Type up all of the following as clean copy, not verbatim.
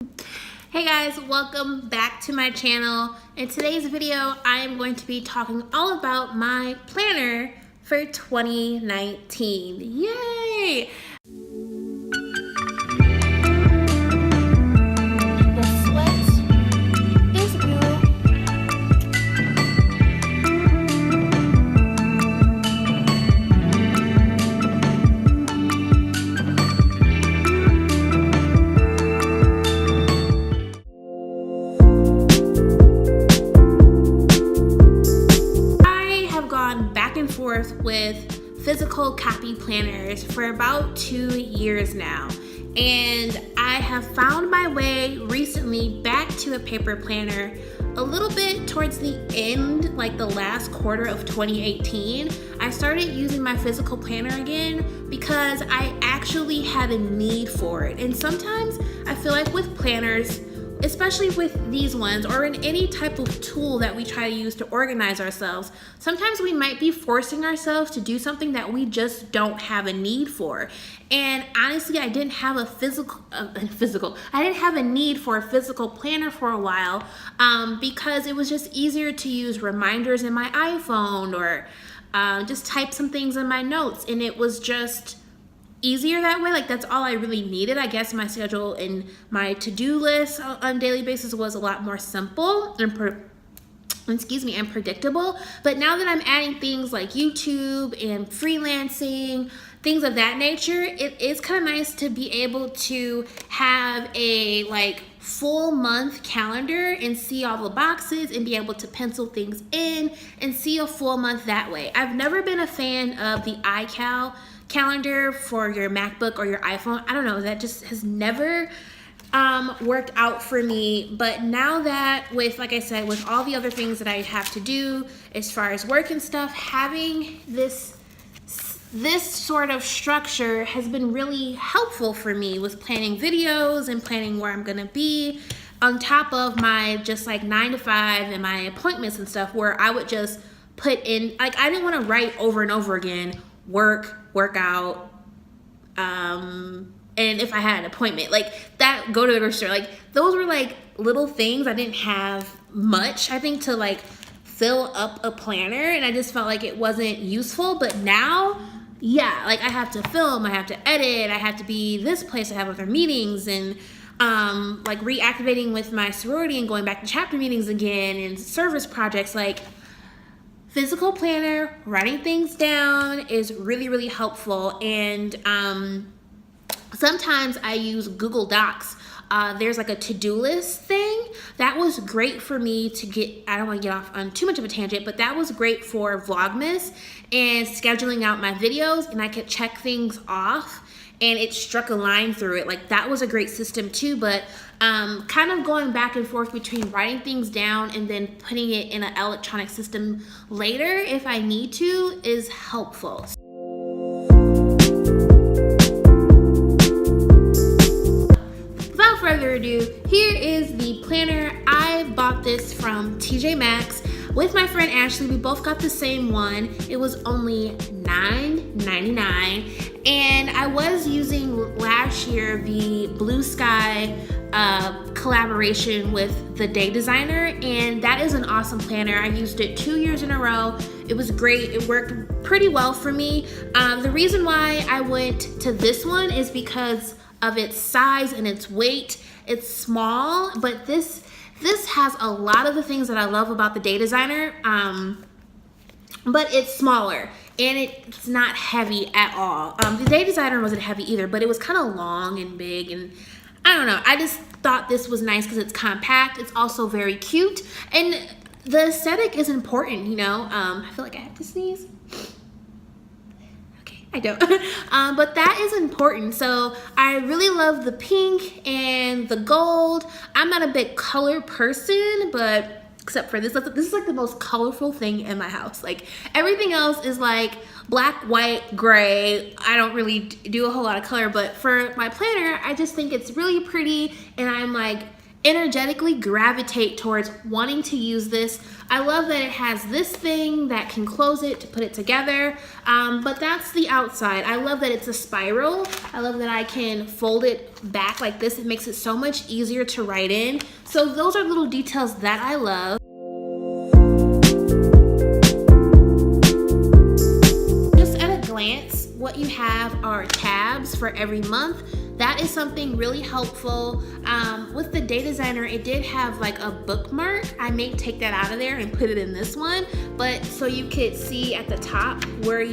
Hey guys, welcome back to my channel. In today's video, I am going to be talking all about my planner for 2019. Yay! The sweat is real. Back and forth with physical copy planners for about 2 years now, and I have found my way recently back to a paper planner a little bit towards the end, like the last quarter of 2018. I started using my physical planner again because I actually had a need for it. And sometimes I feel like with planners, especially with these ones or in any type of tool that we try to use to organize ourselves, sometimes we might be forcing ourselves to do something that we just don't have a need for. And honestly, I didn't have a I didn't have a need for a physical planner for a while because it was just easier to use reminders in my iPhone or just type some things in my notes, and it was just easier that way. Like, that's all I really needed. I guess my schedule and my to-do list on a daily basis was a lot more simple and predictable. But now that I'm adding things like YouTube and freelancing, things of that nature, it is kind of nice to be able to have a full month calendar and see all the boxes and be able to pencil things in and see a full month that way. I've never been a fan of the iCal calendar for your MacBook or your iPhone. I don't know, that just has never worked out for me. But now that, with, like I said, with all the other things that I have to do as far as work and stuff, having this sort of structure has been really helpful for me with planning videos and planning where I'm gonna be, on top of my just 9 to 5 and my appointments and stuff, where I would just put in, I didn't want to write over and over again, workout, and if I had an appointment, go to the grocery store, those were little things. I didn't have much, I think, to fill up a planner, and I just felt like it wasn't useful. But now, yeah, I have to film, I have to edit, I have to be this place, I have other meetings, and reactivating with my sorority and going back to chapter meetings again and service projects. Physical planner, writing things down is really, really helpful. And sometimes I use Google Docs. There's a to-do list thing that was great for me to get, I don't want to get off on too much of a tangent, but that was great for Vlogmas and scheduling out my videos, and I could check things off and it struck a line through it. That was a great system too. But kind of going back and forth between writing things down and then putting it in an electronic system later if I need to is helpful. Without further ado, here is the planner. I bought this from TJ Maxx with my friend Ashley. We both got the same one. It was only $9.99. And I was using last year the Blue Sky collaboration with the Day Designer, and that is an awesome planner. I used it 2 years in a row. It was great. It worked pretty well for me. The reason why I went to this one is because of its size and its weight. It's small, but this has a lot of the things that I love about the Day Designer, but it's smaller and it's not heavy at all. The Day Designer wasn't heavy either, but it was kind of long and big, and I don't know. I just thought this was nice because it's compact. It's also very cute, and the aesthetic is important, you know. I feel like I have to sneeze. I don't. But that is important. So I really love the pink and the gold. I'm not a big color person, but except for this. This is the most colorful thing in my house. Everything else is black, white, gray. I don't really do a whole lot of color, but for my planner, I just think it's really pretty, and I'm energetically gravitate towards wanting to use this. I love that it has this thing that can close it to put it together, but that's the outside. I love that it's a spiral. I love that I can fold it back like this. It makes it so much easier to write in. So those are little details that I love. Just at a glance, what you have are tabs for every month. That is something really helpful. With the Day Designer, it did have like a bookmark. I may take that out of there and put it in this one, but so you could see at the top where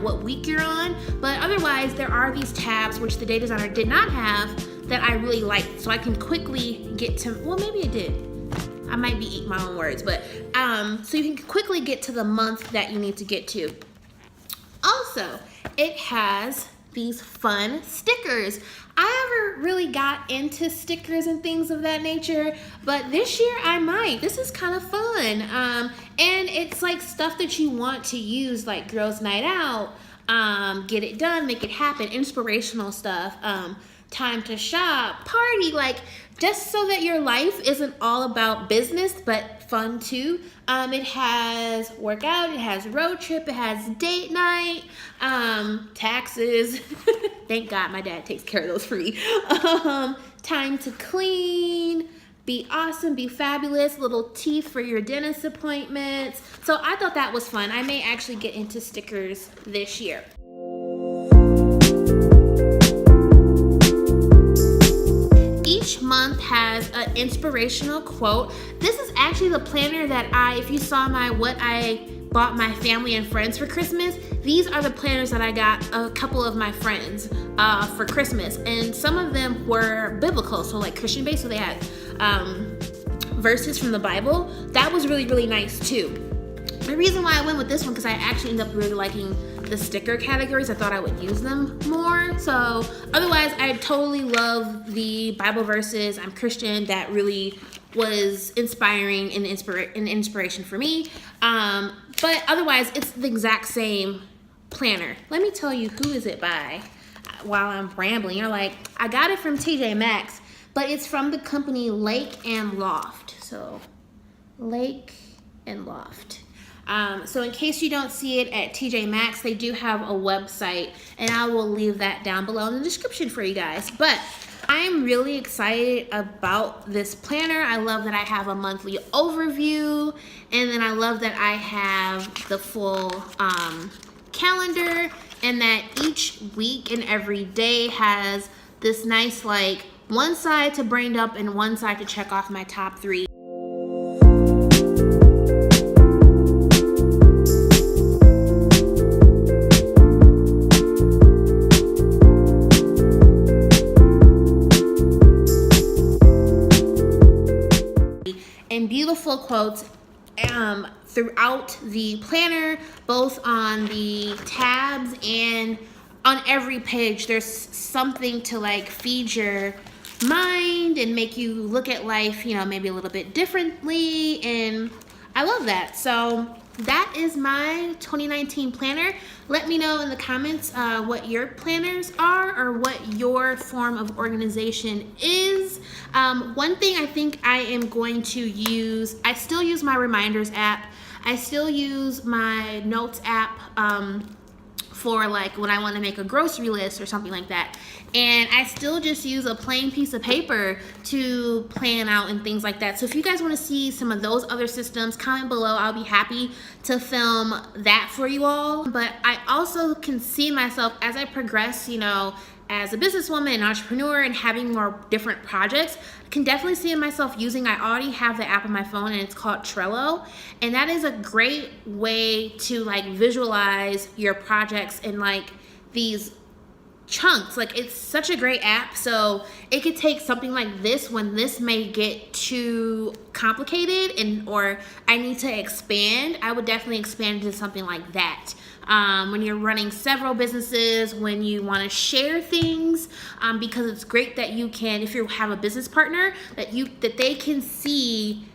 what week you're on. But otherwise, there are these tabs which the Day Designer did not have that I really liked, so I can quickly get to. Well, maybe it did. I might be eating my own words, but so you can quickly get to the month that you need to get to. Also, it has these fun stickers. I never really got into stickers and things of that nature, but this year I might. This is kind of fun. And it's like stuff that you want to use, like girls' night out, get it done, make it happen, inspirational stuff, time to shop, party, like just so that your life isn't all about business, but fun too. It has workout, it has road trip, it has date night, taxes. Thank God my dad takes care of those for me. Time to clean, be awesome, be fabulous, little teeth for your dentist appointments. So I thought that was fun. I may actually get into stickers this year. Each month has an inspirational quote. This is actually the planner that if you saw what I bought my family and friends for Christmas, these are the planners that I got a couple of my friends for Christmas. And some of them were biblical, so like Christian based, so they had verses from the Bible. That was really, really nice too. The reason why I went with this one, because I actually ended up really liking the sticker categories. I thought I would use them more. So otherwise, I totally love the Bible verses. I'm Christian. That really was inspiring and inspiration for me. But otherwise, it's the exact same planner. Let me tell you who is it by while I'm rambling. You're like, I got it from TJ Maxx, but it's from the company Lake and Loft. So Lake and Loft. So in case you don't see it at TJ Maxx, they do have a website, and I will leave that down below in the description for you guys. But I am really excited about this planner. I love that I have a monthly overview, and then I love that I have the full calendar, and that each week and every day has this nice like one side to brain dump and one side to check off my top 3. And beautiful quotes throughout the planner, both on the tabs and on every page. There's something to like feed your mind and make you look at life, maybe a little bit differently. And I love that. So that is my 2019 planner. Let me know in the comments what your planners are or what your form of organization is. One thing I think I am going to use, I still use my reminders app. I still use my notes app for like when I want to make a grocery list or something like that. And I still just use a plain piece of paper to plan out and things like that. So if you guys want to see some of those other systems, comment below. I'll be happy to film that for you all. But I also can see myself as I progress, as a businesswoman and entrepreneur and having more different projects, I can definitely see myself using, I already have the app on my phone and it's called Trello. And that is a great way to like visualize your projects in like these chunks. Like it's such a great app. So it could take something like this when this may get too complicated or I need to expand. I would definitely expand into something like that. When you're running several businesses, when you want to share things, because it's great that you can, if you have a business partner, that they can see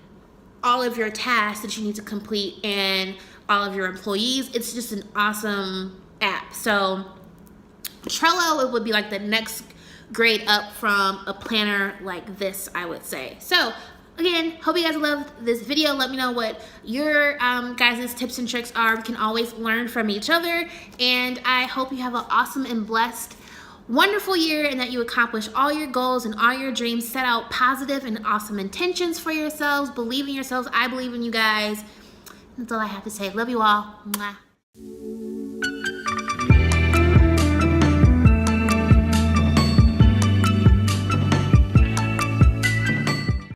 all of your tasks that you need to complete and all of your employees. It's just an awesome app. So Trello, it would be like the next grade up from a planner like this, I would say. So again, hope you guys loved this video. Let me know what your guys' tips and tricks are. We can always learn from each other. And I hope you have an awesome and blessed, wonderful year, and that you accomplish all your goals and all your dreams. Set out positive and awesome intentions for yourselves. Believe in yourselves. I believe in you guys. That's all I have to say. Love you all. Mwah.